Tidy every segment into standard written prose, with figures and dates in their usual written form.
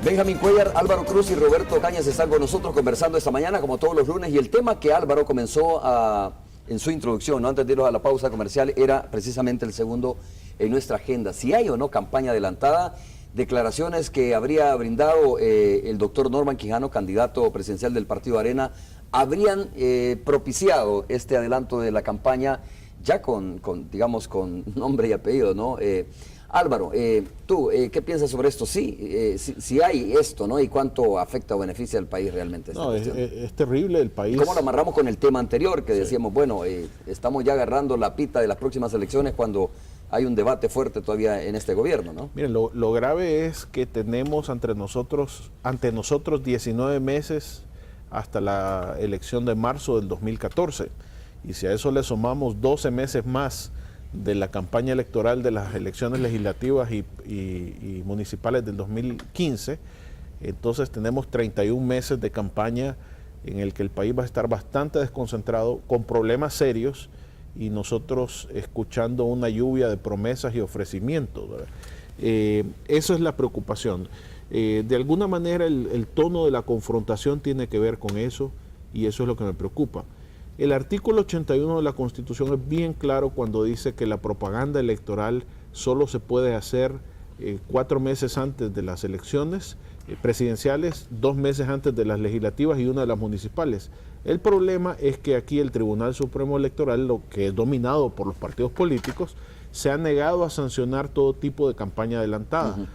Benjamín Cuellar, Álvaro Cruz y Roberto Cañas están con nosotros conversando esta mañana, como todos los lunes, y el tema que Álvaro comenzó en su introducción, ¿no? Antes de irnos a la pausa comercial, era precisamente el segundo en nuestra agenda. Si hay o no campaña adelantada, declaraciones que habría brindado el doctor Norman Quijano, candidato presidencial del Partido Arena, habrían propiciado este adelanto de la campaña ya con nombre y apellido, ¿no? Álvaro, tú, ¿qué piensas sobre esto? Sí hay esto, ¿no? ¿Y cuánto afecta o beneficia al país realmente esta cuestión? Es terrible el país. ¿Cómo lo amarramos con el tema anterior que decíamos, bueno, estamos ya agarrando la pita de las próximas elecciones cuando hay un debate fuerte todavía en este gobierno, ¿no? Miren, lo grave es que tenemos ante nosotros 19 meses hasta la elección de marzo del 2014. Y si a eso le sumamos 12 meses más de la campaña electoral de las elecciones legislativas y municipales del 2015, entonces tenemos 31 meses de campaña en el que el país va a estar bastante desconcentrado, con problemas serios, y nosotros escuchando una lluvia de promesas y ofrecimientos. Eso es la preocupación. De alguna manera el tono de la confrontación tiene que ver con eso, y eso es lo que me preocupa. El artículo 81 de la Constitución es bien claro cuando dice que la propaganda electoral solo se puede hacer 4 meses antes de las elecciones presidenciales, 2 meses antes de las legislativas y 1 de las municipales. El problema es que aquí el Tribunal Supremo Electoral, lo que es dominado por los partidos políticos, se ha negado a sancionar todo tipo de campaña adelantada.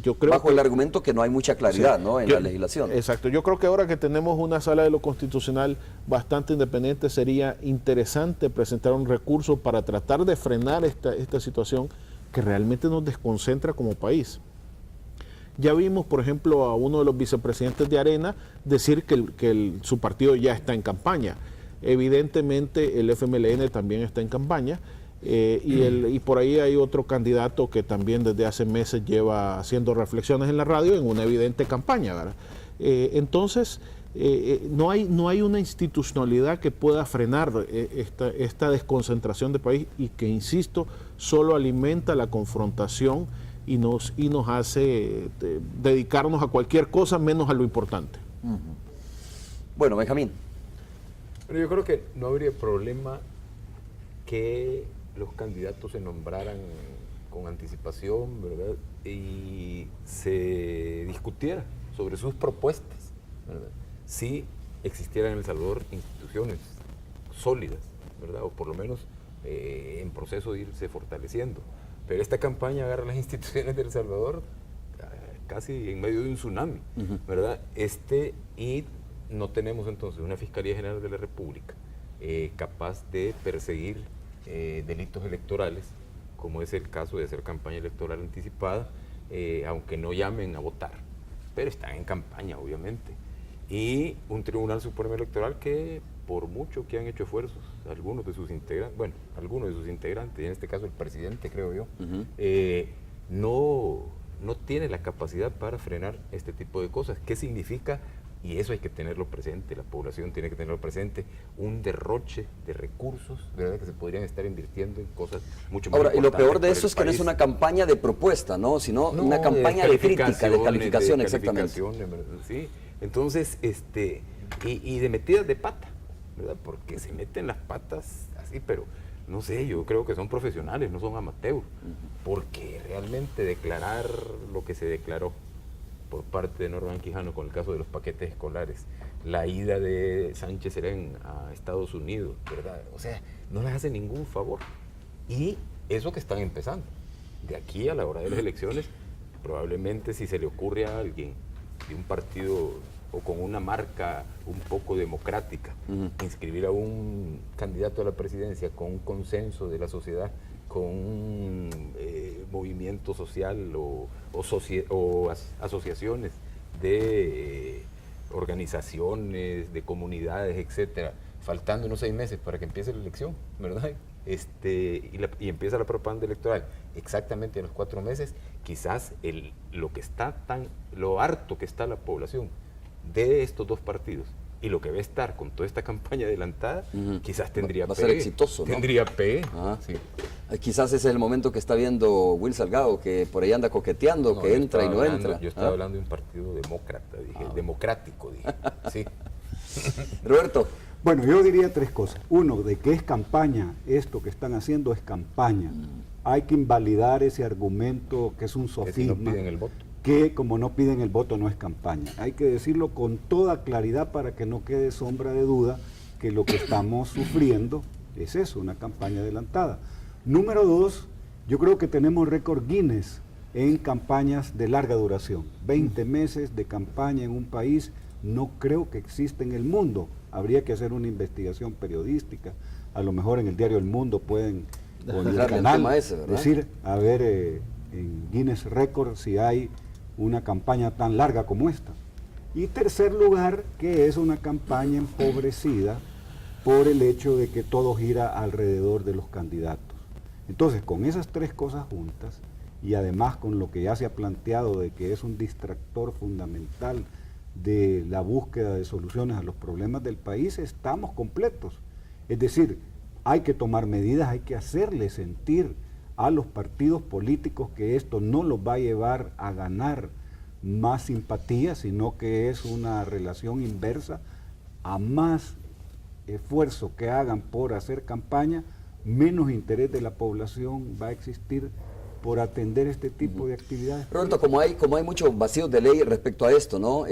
Yo creo bajo el argumento que no hay mucha claridad, sí, ¿no? en la legislación. Exacto. Yo creo que ahora que tenemos una sala de lo constitucional bastante independiente, sería interesante presentar un recurso para tratar de frenar esta situación que realmente nos desconcentra como país. Ya vimos, por ejemplo, a uno de los vicepresidentes de Arena decir que su partido ya está en campaña. Evidentemente el FMLN también está en campaña. Y por ahí hay otro candidato que también desde hace meses lleva haciendo reflexiones en la radio en una evidente campaña, ¿verdad? Entonces, no hay una institucionalidad que pueda frenar esta desconcentración de país y que, insisto, solo alimenta la confrontación y nos hace dedicarnos a cualquier cosa menos a lo importante. Bueno, Benjamín. Pero yo creo que no habría problema que los candidatos se nombraran con anticipación, ¿verdad? Y se discutiera sobre sus propuestas, ¿verdad? Si existieran en El Salvador instituciones sólidas, ¿verdad? O por lo menos en proceso de irse fortaleciendo. Pero esta campaña agarra las instituciones de El Salvador casi en medio de un tsunami, ¿verdad? Y no tenemos entonces una Fiscalía General de la República capaz de perseguir delitos electorales, como es el caso de hacer campaña electoral anticipada, aunque no llamen a votar, pero están en campaña, obviamente. Y un Tribunal Supremo Electoral que, por mucho que han hecho esfuerzos, algunos de sus integrantes, y en este caso el presidente, creo yo, no tiene la capacidad para frenar este tipo de cosas. ¿Qué significa? Y eso hay que tenerlo presente, la población tiene que tenerlo presente, un derroche de recursos, ¿verdad?, que se podrían estar invirtiendo en cosas mucho más importantes. Ahora, y lo peor de eso es que no es una campaña de propuesta, ¿no? Sino una campaña de crítica, de calificación, exactamente. Sí. Entonces, y de metidas de pata, ¿verdad? Porque se meten las patas así, pero no sé, yo creo que son profesionales, no son amateurs, porque realmente declarar lo que se declaró por parte de Norman Quijano con el caso de los paquetes escolares, la ida de Sánchez Serén a Estados Unidos, ¿verdad? O sea, no les hace ningún favor. Y eso que están empezando. De aquí a la hora de las elecciones, probablemente si se le ocurre a alguien de un partido o con una marca un poco democrática, inscribir a un candidato a la presidencia con un consenso de la sociedad, con un movimiento social o asociaciones de organizaciones, de comunidades, etcétera, faltando unos 6 meses para que empiece la elección, ¿verdad? Y empieza la propaganda electoral exactamente en los 4 meses, quizás lo harto que está la población de estos dos partidos y lo que va a estar con toda esta campaña adelantada, quizás tendría va a ser exitoso, ¿no? Tendría P. Sí. Quizás ese es el momento que está viendo Will Salgado, que por ahí anda coqueteando, que entra y no entra. Yo estaba hablando de un partido demócrata, dije, democrático, dije. Sí. Roberto. Bueno, yo diría tres cosas. Uno, de que es campaña, esto que están haciendo es campaña. Hay que invalidar ese argumento que es un sofisma. Que si no piden el voto. Que como no piden el voto no es campaña. Hay que decirlo con toda claridad para que no quede sombra de duda que lo que estamos sufriendo es eso, una campaña adelantada. Número dos, yo creo que tenemos récord Guinness en campañas de larga duración. 20 meses de campaña en un país no creo que exista en el mundo. Habría que hacer una investigación periodística. A lo mejor en el diario El Mundo pueden, o en el canal, decir, a ver, en Guinness Record si hay una campaña tan larga como esta. Y tercer lugar, que es una campaña empobrecida por el hecho de que todo gira alrededor de los candidatos. Entonces, con esas tres cosas juntas, y además con lo que ya se ha planteado de que es un distractor fundamental de la búsqueda de soluciones a los problemas del país, estamos completos. Es decir, hay que tomar medidas, hay que hacerle sentir a los partidos políticos que esto no los va a llevar a ganar más simpatía, sino que es una relación inversa. A más esfuerzo que hagan por hacer campaña, menos interés de la población va a existir por atender este tipo de actividades. Roberto, como hay muchos vacíos de ley respecto a esto, ¿no?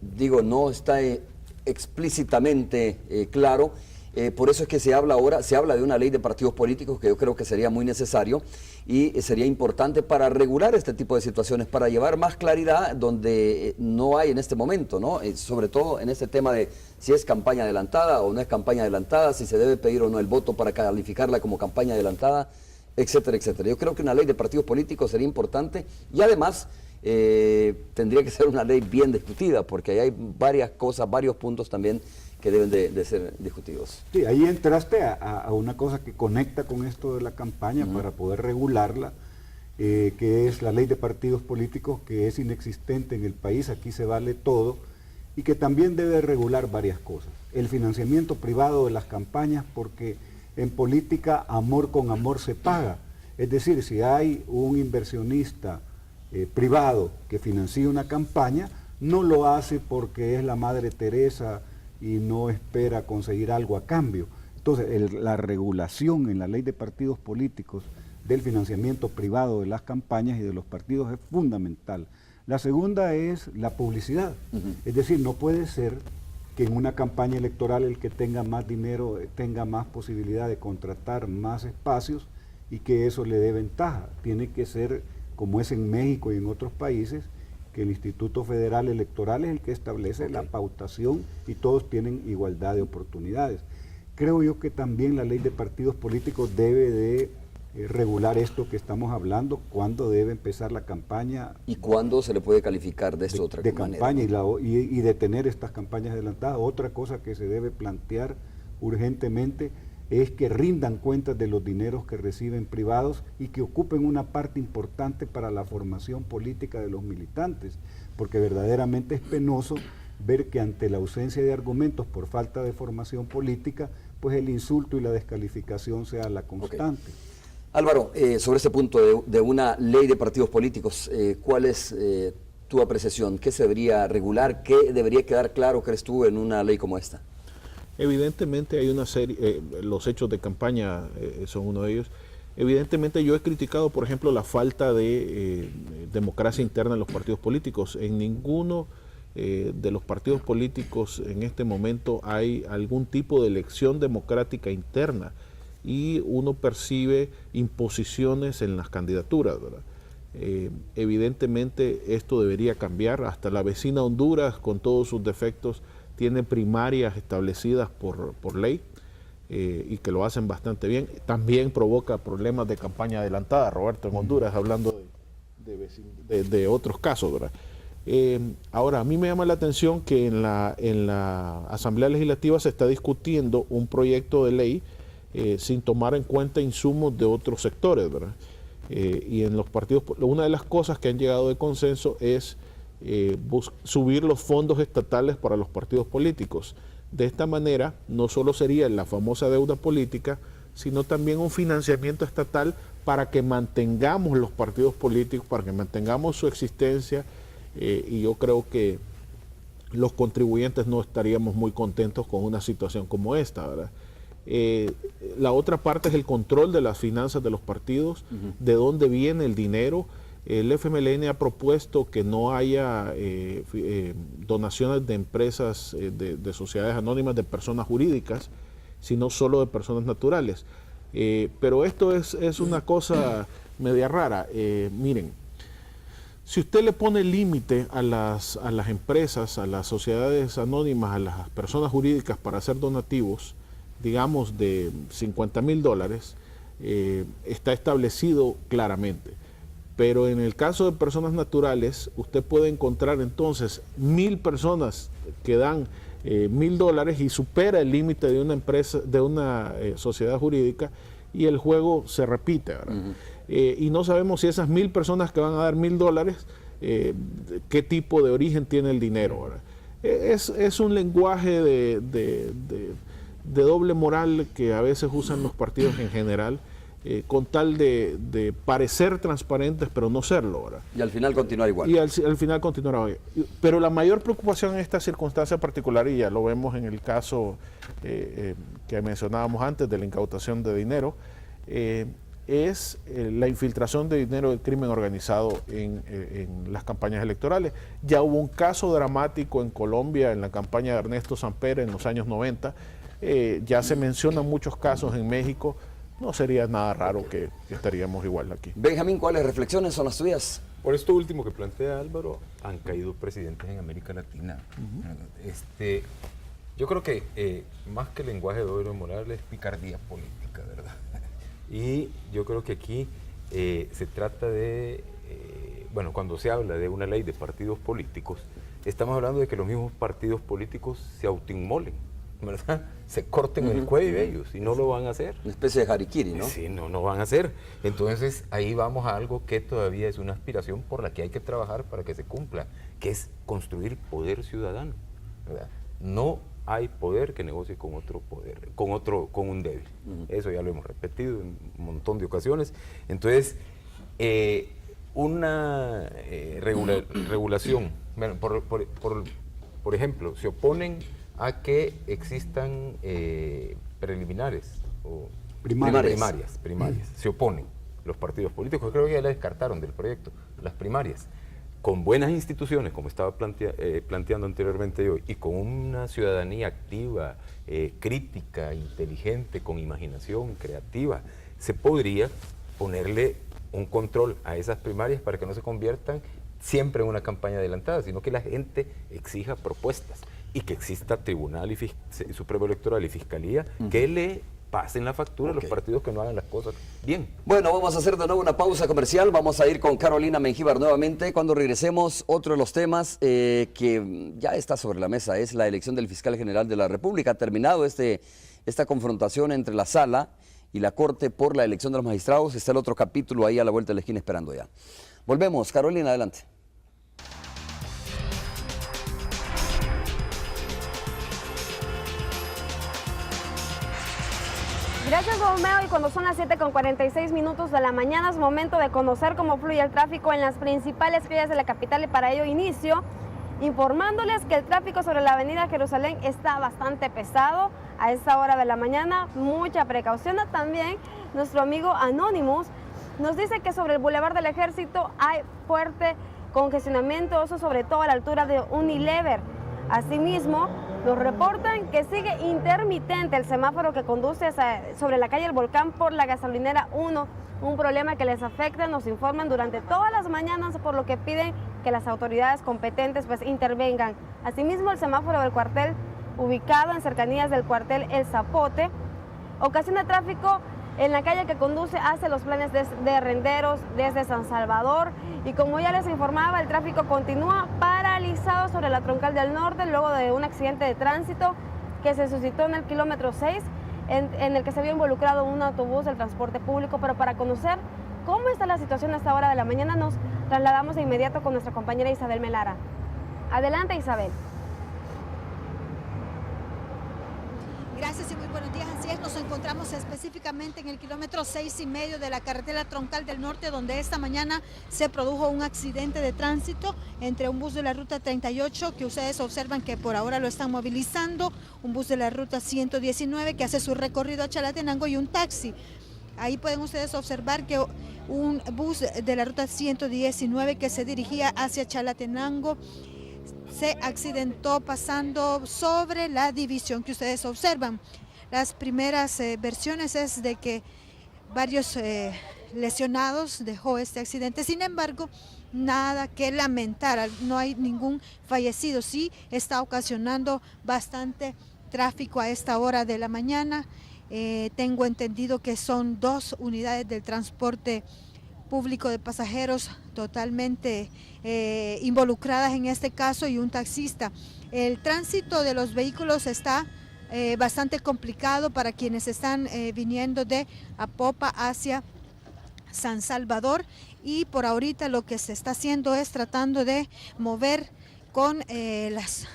Digo, no está explícitamente claro. Por eso es que se habla de una ley de partidos políticos que yo creo que sería muy necesario y sería importante para regular este tipo de situaciones, para llevar más claridad donde no hay en este momento, ¿no? Sobre todo en este tema de si es campaña adelantada o no es campaña adelantada, si se debe pedir o no el voto para calificarla como campaña adelantada, etcétera, etcétera. Yo creo que una ley de partidos políticos sería importante y además tendría que ser una ley bien discutida porque ahí hay varias cosas, varios puntos también que deben de ser discutidos. Sí, ahí entraste a una cosa que conecta con esto de la campaña para poder regularla, que es la ley de partidos políticos, que es inexistente en el país, aquí se vale todo, y que también debe regular varias cosas. El financiamiento privado de las campañas, porque en política amor con amor se paga. Es decir, si hay un inversionista privado que financia una campaña, no lo hace porque es la Madre Teresa y no espera conseguir algo a cambio. Entonces, la regulación en la ley de partidos políticos del financiamiento privado de las campañas y de los partidos es fundamental. La segunda es la publicidad. Es decir, no puede ser que en una campaña electoral el que tenga más dinero tenga más posibilidad de contratar más espacios y que eso le dé ventaja. Tiene que ser, como es en México y en otros países, que el Instituto Federal Electoral es el que establece la pautación y todos tienen igualdad de oportunidades. Creo yo que también la ley de partidos políticos debe de regular esto que estamos hablando, cuándo debe empezar la campaña. ¿Y cuándo se le puede calificar de esta otra manera? Campaña y detener estas campañas adelantadas. Otra cosa que se debe plantear urgentemente es que rindan cuentas de los dineros que reciben privados y que ocupen una parte importante para la formación política de los militantes, porque verdaderamente es penoso ver que ante la ausencia de argumentos por falta de formación política, pues el insulto y la descalificación sea la constante. Okay. Álvaro, sobre ese punto de una ley de partidos políticos, ¿cuál es tu apreciación? ¿Qué se debería regular? ¿Qué debería quedar claro, crees tú, en una ley como esta? Evidentemente hay una serie, los hechos de campaña son uno de ellos. Evidentemente yo he criticado, por ejemplo, la falta de democracia interna en los partidos políticos. En ninguno de los partidos políticos en este momento hay algún tipo de elección democrática interna y uno percibe imposiciones en las candidaturas, ¿verdad? Evidentemente esto debería cambiar. Hasta la vecina Honduras, con todos sus defectos, tiene primarias establecidas por ley y que lo hacen bastante bien. También provoca problemas de campaña adelantada, Roberto, en Honduras, hablando de otros casos, ¿verdad? Ahora, a mí me llama la atención que en la Asamblea Legislativa se está discutiendo un proyecto de ley sin tomar en cuenta insumos de otros sectores, ¿verdad? Y en los partidos, una de las cosas que han llegado de consenso es subir los fondos estatales para los partidos políticos. De esta manera, no solo sería la famosa deuda política, sino también un financiamiento estatal para que mantengamos los partidos políticos, para que mantengamos su existencia, y yo creo que los contribuyentes no estaríamos muy contentos con una situación como esta, ¿verdad? La otra parte es el control de las finanzas de los partidos, de dónde viene el dinero. El FMLN ha propuesto que no haya donaciones de empresas, de sociedades anónimas, de personas jurídicas, sino solo de personas naturales. Pero esto es una cosa media rara. Miren, si usted le pone límite a las empresas, a las sociedades anónimas, a las personas jurídicas para hacer donativos, digamos de $50,000, está establecido claramente. Pero en el caso de personas naturales, usted puede encontrar entonces 1,000 personas que dan $1,000 y supera el límite de una empresa, de una sociedad jurídica, y el juego se repite, ¿verdad? Y no sabemos si esas 1,000 personas que van a dar $1,000, qué tipo de origen tiene el dinero, ¿verdad? Es un lenguaje de doble moral que a veces usan los partidos en general, con tal de parecer transparentes, pero no serlo, ¿verdad? Y al final continuar igual. Y al final continuará. Pero la mayor preocupación en esta circunstancia particular, y ya lo vemos en el caso que mencionábamos antes de la incautación de dinero, es la infiltración de dinero del crimen organizado en las campañas electorales. Ya hubo un caso dramático en Colombia en la campaña de Ernesto Samper en los años 90. Ya se mencionan muchos casos en México. No sería nada raro que estaríamos igual aquí. Benjamín, ¿cuáles reflexiones son las tuyas? Por esto último que plantea Álvaro, han caído presidentes en América Latina. Yo creo que más que lenguaje de doble moral es picardía política, ¿verdad? Y yo creo que aquí se trata de, bueno, cuando se habla de una ley de partidos políticos, estamos hablando de que los mismos partidos políticos se autoinmolen, ¿verdad? Se corten el cuello ellos y no lo van a hacer. Una especie de harakiri, ¿no? Sí, no van a hacer. Entonces ahí vamos a algo que todavía es una aspiración por la que hay que trabajar para que se cumpla, que es construir poder ciudadano, ¿verdad? No hay poder que negocie con otro poder, con un débil. Eso ya lo hemos repetido en un montón de ocasiones. Entonces, una regulación, bueno, por ejemplo, se oponen a que existan preliminares o primarias. Se oponen los partidos políticos. Creo que ya la descartaron del proyecto, las primarias. Con buenas instituciones, como estaba planteando anteriormente yo, y con una ciudadanía activa, crítica, inteligente, con imaginación, creativa, se podría ponerle un control a esas primarias para que no se conviertan siempre en una campaña adelantada, sino que la gente exija propuestas y que exista Tribunal Supremo Electoral y Fiscalía que le pasen la factura a los partidos que no hagan las cosas bien. Bueno, vamos a hacer de nuevo una pausa comercial. Vamos a ir con Carolina Mengíbar nuevamente. Cuando regresemos, otro de los temas que ya está sobre la mesa es la elección del fiscal general de la República. Ha terminado esta confrontación entre la Sala y la Corte por la elección de los magistrados. Está el otro capítulo ahí a la vuelta de la esquina esperando ya. Volvemos. Carolina, adelante. Gracias, Romeo, y cuando son las 7:46 de la mañana es momento de conocer cómo fluye el tráfico en las principales calles de la capital, y para ello inicio informándoles que el tráfico sobre la avenida Jerusalén está bastante pesado a esta hora de la mañana. Mucha precaución. También nuestro amigo Anonymous nos dice que sobre el Boulevard del Ejército hay fuerte congestionamiento, eso sobre todo a la altura de Unilever. Asimismo, nos reportan que sigue intermitente el semáforo que conduce sobre la calle El Volcán por la gasolinera 1, un problema que les afecta, nos informan durante todas las mañanas, por lo que piden que las autoridades competentes pues intervengan. Asimismo, el semáforo del cuartel, ubicado en cercanías del cuartel El Zapote, ocasiona tráfico en la calle que conduce hacia los planes de Renderos desde San Salvador, y como ya les informaba, el tráfico continúa paralizado sobre la Troncal del Norte luego de un accidente de tránsito que se suscitó en el kilómetro 6, en el que se vio involucrado un autobús del transporte público. Pero para conocer cómo está la situación a esta hora de la mañana, nos trasladamos de inmediato con nuestra compañera Isabel Melara. Adelante, Isabel. Gracias y muy buenos días. Así es, nos encontramos específicamente en el kilómetro 6,5 de la carretera troncal del norte, donde esta mañana se produjo un accidente de tránsito entre un bus de la ruta 38, que ustedes observan que por ahora lo están movilizando, un bus de la ruta 119 que hace su recorrido a Chalatenango y un taxi. Ahí pueden ustedes observar que un bus de la ruta 119 que se dirigía hacia Chalatenango se accidentó pasando sobre la división que ustedes observan. Las primeras versiones es de que varios lesionados dejó este accidente, sin embargo, nada que lamentar, no hay ningún fallecido. Sí está ocasionando bastante tráfico a esta hora de la mañana. Tengo entendido que son 2 unidades del transporte público de pasajeros totalmente involucradas en este caso y un taxista. El tránsito de los vehículos está bastante complicado para quienes están viniendo de Apopa hacia San Salvador, y por ahorita lo que se está haciendo es tratando de mover con los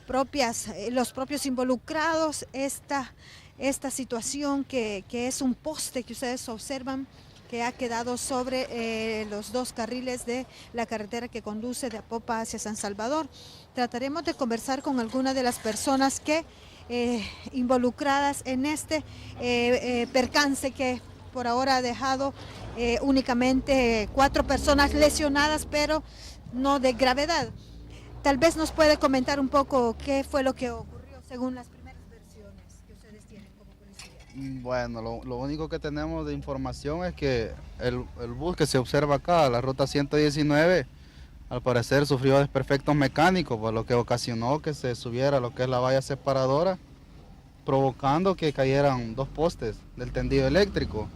propios involucrados esta situación que es un poste que ustedes observan que ha quedado sobre los 2 carriles de la carretera que conduce de Apopa hacia San Salvador. Trataremos de conversar con algunas de las personas que involucradas en este percance que por ahora ha dejado únicamente 4 personas lesionadas, pero no de gravedad. Tal vez nos puede comentar un poco qué fue lo que ocurrió según las primeras versiones que ustedes tienen como policía. Bueno, lo único que tenemos de información es que el bus que se observa acá, la ruta 119, al parecer sufrió desperfectos mecánicos, por lo que ocasionó que se subiera lo que es la valla separadora, provocando que cayeran 2 postes del tendido eléctrico.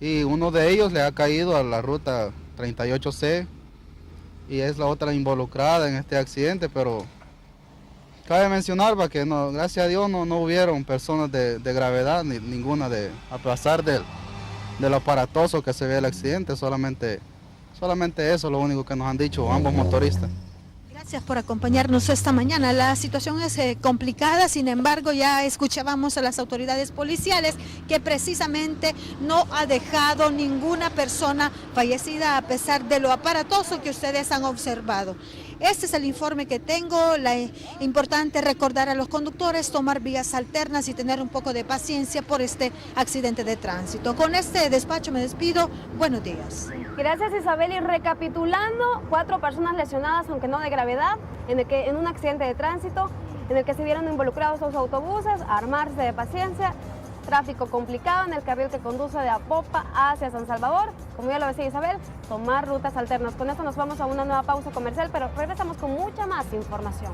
Y uno de ellos le ha caído a la ruta 38C y es la otra involucrada en este accidente, pero cabe mencionar que no, gracias a Dios no hubieron personas de gravedad, ninguna a pesar del aparatoso que se ve el accidente, solamente eso es lo único que nos han dicho ambos motoristas. Gracias por acompañarnos esta mañana. La situación es complicada, sin embargo ya escuchábamos a las autoridades policiales que precisamente no ha dejado ninguna persona fallecida a pesar de lo aparatoso que ustedes han observado. Este es el informe que tengo. Importante recordar a los conductores tomar vías alternas y tener un poco de paciencia por este accidente de tránsito. Con este despacho me despido. Buenos días. Gracias, Isabel. Y recapitulando, 4 personas lesionadas, aunque no de gravedad, en un accidente de tránsito en el que se vieron involucrados 2 autobuses. Armarse de paciencia. Tráfico complicado en el carril que conduce de Apopa hacia San Salvador. Como ya lo decía Isabel, tomar rutas alternas. Con esto nos vamos a una nueva pausa comercial, pero regresamos con mucha más información.